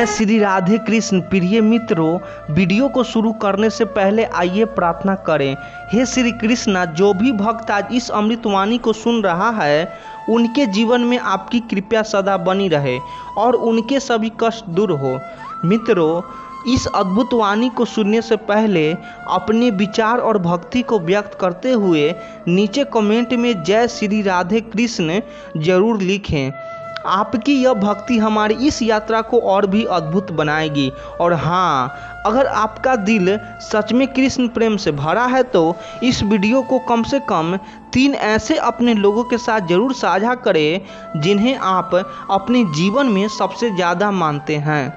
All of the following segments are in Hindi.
जय श्री राधे कृष्ण। प्रिय मित्रों, वीडियो को शुरू करने से पहले आइए प्रार्थना करें। हे श्री कृष्णा, जो भी भक्त आज इस अमृतवाणी को सुन रहा है उनके जीवन में आपकी कृपा सदा बनी रहे और उनके सभी कष्ट दूर हो। मित्रों, इस अद्भुत वाणी को सुनने से पहले अपने विचार और भक्ति को व्यक्त करते हुए नीचे कमेंट में जय श्री राधे कृष्ण जरूर लिखें। आपकी यह भक्ति हमारी इस यात्रा को और भी अद्भुत बनाएगी। और हाँ, अगर आपका दिल सच में कृष्ण प्रेम से भरा है तो इस वीडियो को कम से कम 3 ऐसे अपने लोगों के साथ जरूर साझा करें जिन्हें आप अपने जीवन में सबसे ज़्यादा मानते हैं,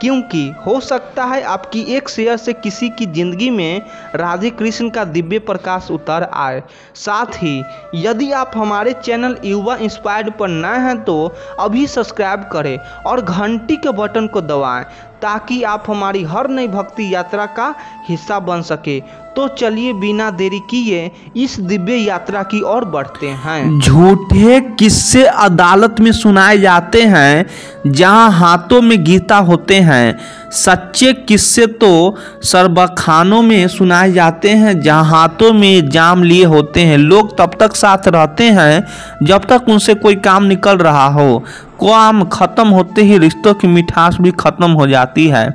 क्योंकि हो सकता है आपकी एक शेयर से किसी की ज़िंदगी में राधे कृष्ण का दिव्य प्रकाश उतर आए। साथ ही यदि आप हमारे चैनल युवा इंस्पायर्ड पर नए हैं तो अभी सब्सक्राइब करें और घंटी के बटन को दबाएं ताकि आप हमारी हर नई भक्ति यात्रा का हिस्सा बन सके। तो चलिए बिना देरी किए इस दिव्य यात्रा की ओर बढ़ते हैं। झूठे किस्से अदालत में सुनाए जाते हैं जहां हाथों में गीता होते हैं। सच्चे किस्से तो शरबखानों में सुनाए जाते हैं जहां हाथों में जाम लिए होते हैं। लोग तब तक साथ रहते हैं जब तक उनसे कोई काम निकल रहा हो। काम खत्म होते ही रिश्तों की मिठास भी खत्म हो जाती है।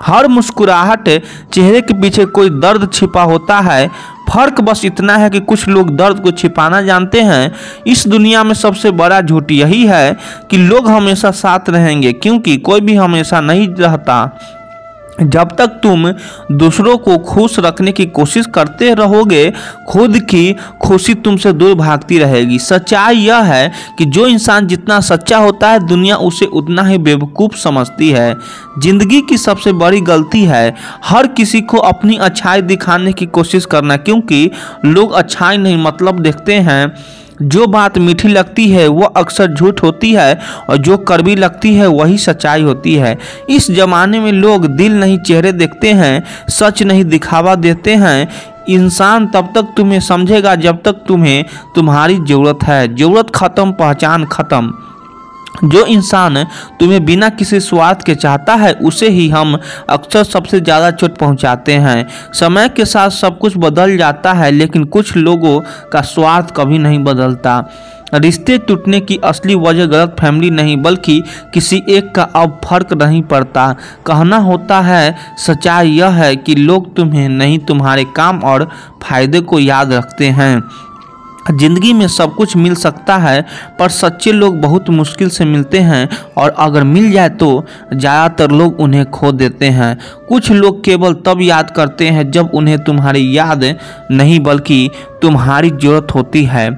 हर मुस्कुराहट चेहरे के पीछे कोई दर्द छिपा होता है। फर्क बस इतना है कि कुछ लोग दर्द को छिपाना जानते हैं। इस दुनिया में सबसे बड़ा झूठ यही है कि लोग हमेशा साथ रहेंगे, क्योंकि कोई भी हमेशा नहीं रहता। जब तक तुम दूसरों को खुश रखने की कोशिश करते रहोगे, खुद की खुशी तुमसे दूर भागती रहेगी। सच्चाई यह है कि जो इंसान जितना सच्चा होता है दुनिया उसे उतना ही बेवकूफ़ समझती है। जिंदगी की सबसे बड़ी गलती है हर किसी को अपनी अच्छाई दिखाने की कोशिश करना, क्योंकि लोग अच्छाई नहीं मतलब देखते हैं। जो बात मीठी लगती है वह अक्सर झूठ होती है और जो कड़वी लगती है वही सच्चाई होती है। इस जमाने में लोग दिल नहीं चेहरे देखते हैं, सच नहीं दिखावा देते हैं। इंसान तब तक तुम्हें समझेगा जब तक तुम्हें तुम्हारी ज़रूरत है। ज़रूरत ख़त्म, पहचान ख़त्म। जो इंसान तुम्हें बिना किसी स्वार्थ के चाहता है उसे ही हम अक्सर सबसे ज़्यादा चोट पहुंचाते हैं। समय के साथ सब कुछ बदल जाता है, लेकिन कुछ लोगों का स्वार्थ कभी नहीं बदलता। रिश्ते टूटने की असली वजह गलत फैमिली नहीं बल्कि किसी एक का अब फर्क नहीं पड़ता। कहना होता है, सच्चाई यह है कि लोग तुम्हें नहीं तुम्हारे काम और फायदे को याद रखते हैं। जिंदगी में सब कुछ मिल सकता है पर सच्चे लोग बहुत मुश्किल से मिलते हैं, और अगर मिल जाए तो ज़्यादातर लोग उन्हें खो देते हैं। कुछ लोग केवल तब याद करते हैं जब उन्हें तुम्हारी याद नहीं बल्कि तुम्हारी ज़रूरत होती है।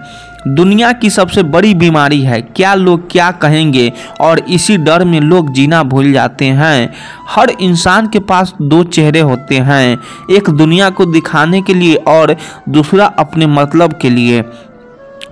दुनिया की सबसे बड़ी बीमारी है क्या लोग क्या कहेंगे, और इसी डर में लोग जीना भूल जाते हैं। हर इंसान के पास 2 चेहरे होते हैं, एक दुनिया को दिखाने के लिए और दूसरा अपने मतलब के लिए।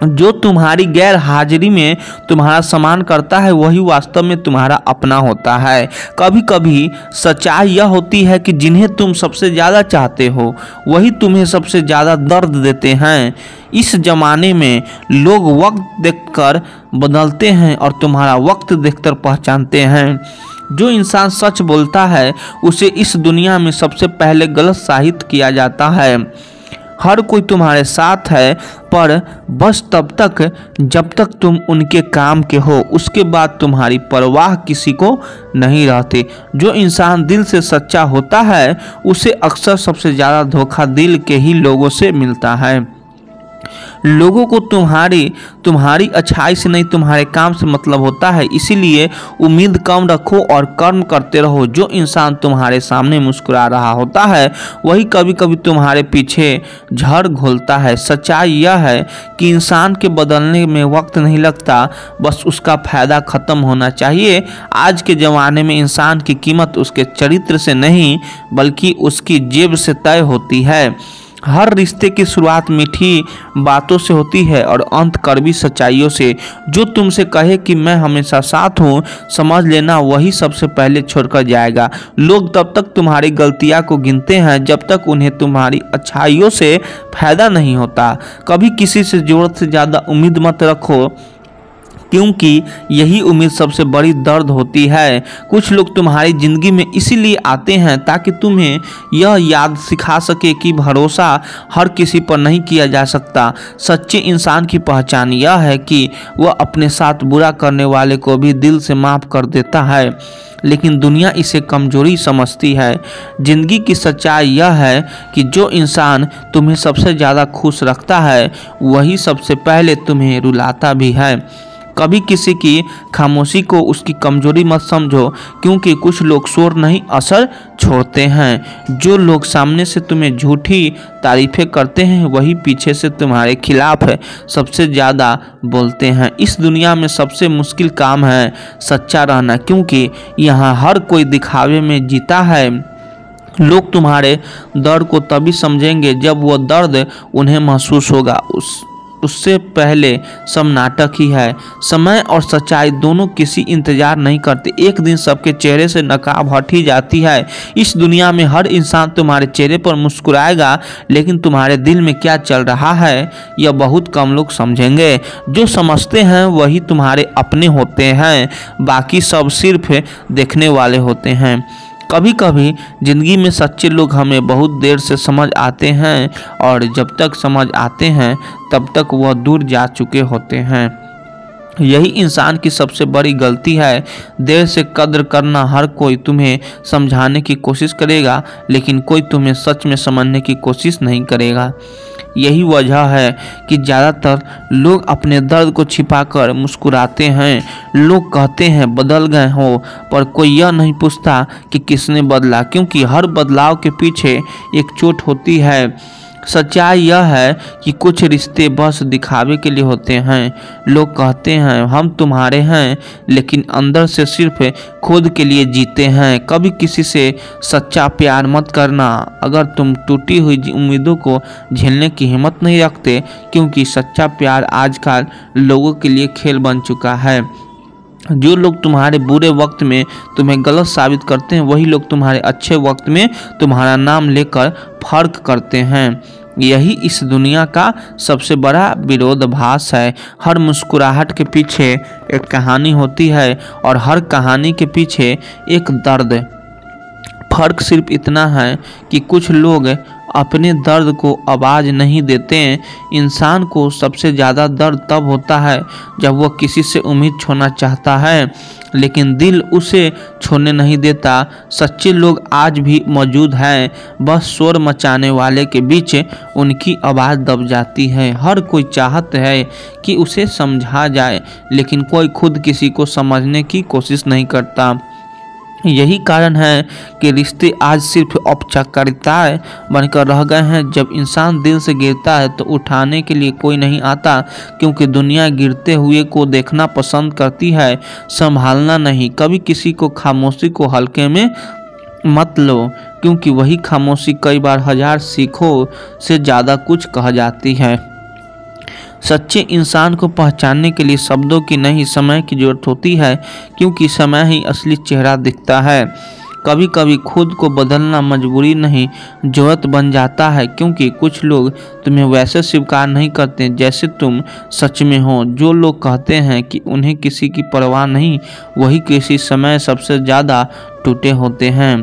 जो तुम्हारी गैर हाजिरी में तुम्हारा सम्मान करता है वही वास्तव में तुम्हारा अपना होता है। कभी कभी सच्चाई यह होती है कि जिन्हें तुम सबसे ज़्यादा चाहते हो वही तुम्हें सबसे ज़्यादा दर्द देते हैं। इस ज़माने में लोग वक्त देखकर बदलते हैं और तुम्हारा वक्त देखकर पहचानते हैं। जो इंसान सच बोलता है उसे इस दुनिया में सबसे पहले गलत साबित किया जाता है। हर कोई तुम्हारे साथ है पर बस तब तक जब तक तुम उनके काम के हो, उसके बाद तुम्हारी परवाह किसी को नहीं रहती। जो इंसान दिल से सच्चा होता है उसे अक्सर सबसे ज़्यादा धोखा दिल के ही लोगों से मिलता है। लोगों को तुम्हारी अच्छाई से नहीं तुम्हारे काम से मतलब होता है, इसीलिए उम्मीद कम रखो और कर्म करते रहो। जो इंसान तुम्हारे सामने मुस्कुरा रहा होता है वही कभी कभी तुम्हारे पीछे झड़ घोलता है। सच्चाई यह है कि इंसान के बदलने में वक्त नहीं लगता, बस उसका फायदा खत्म होना चाहिए। आज के ज़माने में इंसान की कीमत उसके चरित्र से नहीं बल्कि उसकी जेब से तय होती है। हर रिश्ते की शुरुआत मीठी बातों से होती है और अंत कड़वी सच्चाइयों से। जो तुमसे कहे कि मैं हमेशा साथ हूँ, समझ लेना वही सबसे पहले छोड़कर जाएगा। लोग तब तक तुम्हारी गलतियाँ को गिनते हैं जब तक उन्हें तुम्हारी अच्छाइयों से फायदा नहीं होता। कभी किसी से ज़रूरत से ज़्यादा उम्मीद मत रखो, क्योंकि यही उम्मीद सबसे बड़ी दर्द होती है। कुछ लोग तुम्हारी ज़िंदगी में इसीलिए आते हैं ताकि तुम्हें यह याद सिखा सके कि भरोसा हर किसी पर नहीं किया जा सकता। सच्चे इंसान की पहचान यह है कि वह अपने साथ बुरा करने वाले को भी दिल से माफ़ कर देता है, लेकिन दुनिया इसे कमजोरी समझती है। जिंदगी की सच्चाई यह है कि जो इंसान तुम्हें सबसे ज़्यादा खुश रखता है वही सबसे पहले तुम्हें रुलाता भी है। कभी किसी की खामोशी को उसकी कमजोरी मत समझो, क्योंकि कुछ लोग शोर नहीं असर छोड़ते हैं। जो लोग सामने से तुम्हें झूठी तारीफें करते हैं वही पीछे से तुम्हारे खिलाफ सबसे ज़्यादा बोलते हैं। इस दुनिया में सबसे मुश्किल काम है सच्चा रहना, क्योंकि यहाँ हर कोई दिखावे में जीता है। लोग तुम्हारे दर्द को तभी समझेंगे जब वो दर्द उन्हें महसूस होगा, उससे पहले सब नाटक ही है। समय और सच्चाई दोनों किसी इंतजार नहीं करते, एक दिन सबके चेहरे से नकाब हट ही जाती है। इस दुनिया में हर इंसान तुम्हारे चेहरे पर मुस्कुराएगा, लेकिन तुम्हारे दिल में क्या चल रहा है यह बहुत कम लोग समझेंगे। जो समझते हैं वही तुम्हारे अपने होते हैं, बाकी सब सिर्फ देखने वाले होते हैं। कभी कभी ज़िंदगी में सच्चे लोग हमें बहुत देर से समझ आते हैं, और जब तक समझ आते हैं तब तक वह दूर जा चुके होते हैं। यही इंसान की सबसे बड़ी गलती है। देर से कद्र करना। हर कोई तुम्हें समझाने की कोशिश करेगा, लेकिन कोई तुम्हें सच में समझने की कोशिश नहीं करेगा। यही वजह है कि ज़्यादातर लोग अपने दर्द को छिपाकर मुस्कुराते हैं। लोग कहते हैं बदल गए हो, पर कोई यह नहीं पूछता कि किसने बदला, क्योंकि हर बदलाव के पीछे एक चोट होती है। सच्चाई यह है कि कुछ रिश्ते बस दिखावे के लिए होते हैं। लोग कहते हैं हम तुम्हारे हैं, लेकिन अंदर से सिर्फ खुद के लिए जीते हैं। कभी किसी से सच्चा प्यार मत करना अगर तुम टूटी हुई उम्मीदों को झेलने की हिम्मत नहीं रखते, क्योंकि सच्चा प्यार आजकल लोगों के लिए खेल बन चुका है। जो लोग तुम्हारे बुरे वक्त में तुम्हें गलत साबित करते हैं वही लोग तुम्हारे अच्छे वक्त में तुम्हारा नाम लेकर फर्क करते हैं। यही इस दुनिया का सबसे बड़ा विरोधाभास है। हर मुस्कुराहट के पीछे एक कहानी होती है, और हर कहानी के पीछे एक दर्द। फर्क सिर्फ इतना है कि कुछ लोग अपने दर्द को आवाज़ नहीं देते हैं। इंसान को सबसे ज़्यादा दर्द तब होता है जब वह किसी से उम्मीद छोड़ना चाहता है, लेकिन दिल उसे छोड़ने नहीं देता। सच्चे लोग आज भी मौजूद हैं, बस शोर मचाने वाले के बीच उनकी आवाज़ दब जाती है। हर कोई चाहता है कि उसे समझा जाए, लेकिन कोई खुद किसी को समझने की कोशिश नहीं करता। यही कारण है कि रिश्ते आज सिर्फ औपचारिकताएं बनकर रह गए हैं। जब इंसान दिल से गिरता है तो उठाने के लिए कोई नहीं आता, क्योंकि दुनिया गिरते हुए को देखना पसंद करती है, संभालना नहीं। कभी किसी को खामोशी को हल्के में मत लो, क्योंकि वही खामोशी कई बार हजार सीखों से ज़्यादा कुछ कह जाती है। सच्चे इंसान को पहचानने के लिए शब्दों की नहीं समय की जरूरत होती है, क्योंकि समय ही असली चेहरा दिखता है। कभी कभी खुद को बदलना मजबूरी नहीं जरूरत बन जाता है, क्योंकि कुछ लोग तुम्हें वैसे स्वीकार नहीं करते जैसे तुम सच में हो। जो लोग कहते हैं कि उन्हें किसी की परवाह नहीं, वही किसी समय सबसे ज़्यादा टूटे होते हैं।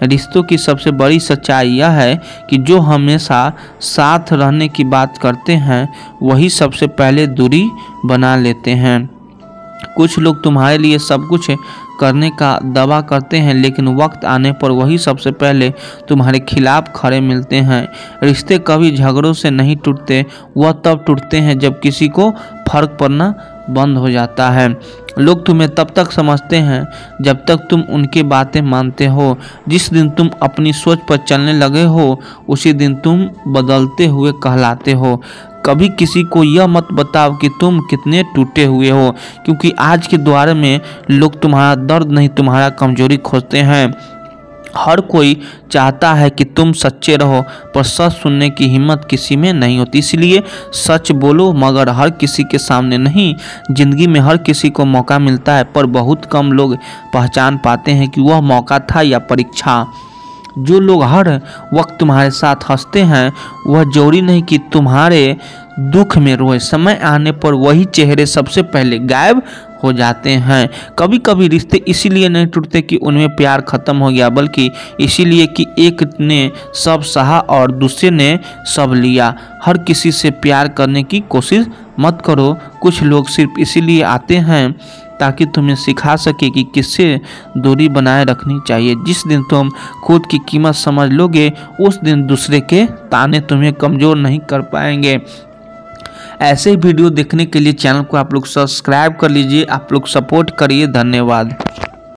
रिश्तों की सबसे बड़ी सच्चाई यह है कि जो हमेशा साथ रहने की बात करते हैं वही सबसे पहले दूरी बना लेते हैं। कुछ लोग तुम्हारे लिए सब कुछ करने का दावा करते हैं, लेकिन वक्त आने पर वही सबसे पहले तुम्हारे खिलाफ खड़े मिलते हैं। रिश्ते कभी झगड़ों से नहीं टूटते, वह तब टूटते हैं जब किसी को फर्क पड़ना बंद हो जाता है। लोग तुम्हें तब तक समझते हैं जब तक तुम उनकी बातें मानते हो। जिस दिन तुम अपनी सोच पर चलने लगे हो उसी दिन तुम बदलते हुए कहलाते हो। कभी किसी को यह मत बताओ कि तुम कितने टूटे हुए हो, क्योंकि आज के दौर में लोग तुम्हारा दर्द नहीं तुम्हारा कमजोरी खोजते हैं। हर कोई चाहता है कि तुम सच्चे रहो, पर सच सुनने की हिम्मत किसी में नहीं होती। इसलिए सच बोलो, मगर हर किसी के सामने नहीं। जिंदगी में हर किसी को मौका मिलता है, पर बहुत कम लोग पहचान पाते हैं कि वह मौका था या परीक्षा। जो लोग हर वक्त तुम्हारे साथ हंसते हैं वह जरूरी नहीं कि तुम्हारे दुख में रोए, समय आने पर वही चेहरे सबसे पहले गायब हो जाते हैं। कभी कभी रिश्ते इसीलिए नहीं टूटते कि उनमें प्यार खत्म हो गया, बल्कि इसीलिए कि एक ने सब सहा और दूसरे ने सब लिया। हर किसी से प्यार करने की कोशिश मत करो। कुछ लोग सिर्फ इसीलिए आते हैं ताकि तुम्हें सिखा सके कि किससे दूरी बनाए रखनी चाहिए। जिस दिन तुम खुद की कीमत समझ लोगे, उस दिन दूसरे के ताने तुम्हें कमज़ोर नहीं कर पाएंगे। ऐसे ही वीडियो देखने के लिए चैनल को आप लोग सब्सक्राइब कर लीजिए। आप लोग सपोर्ट करिए। धन्यवाद।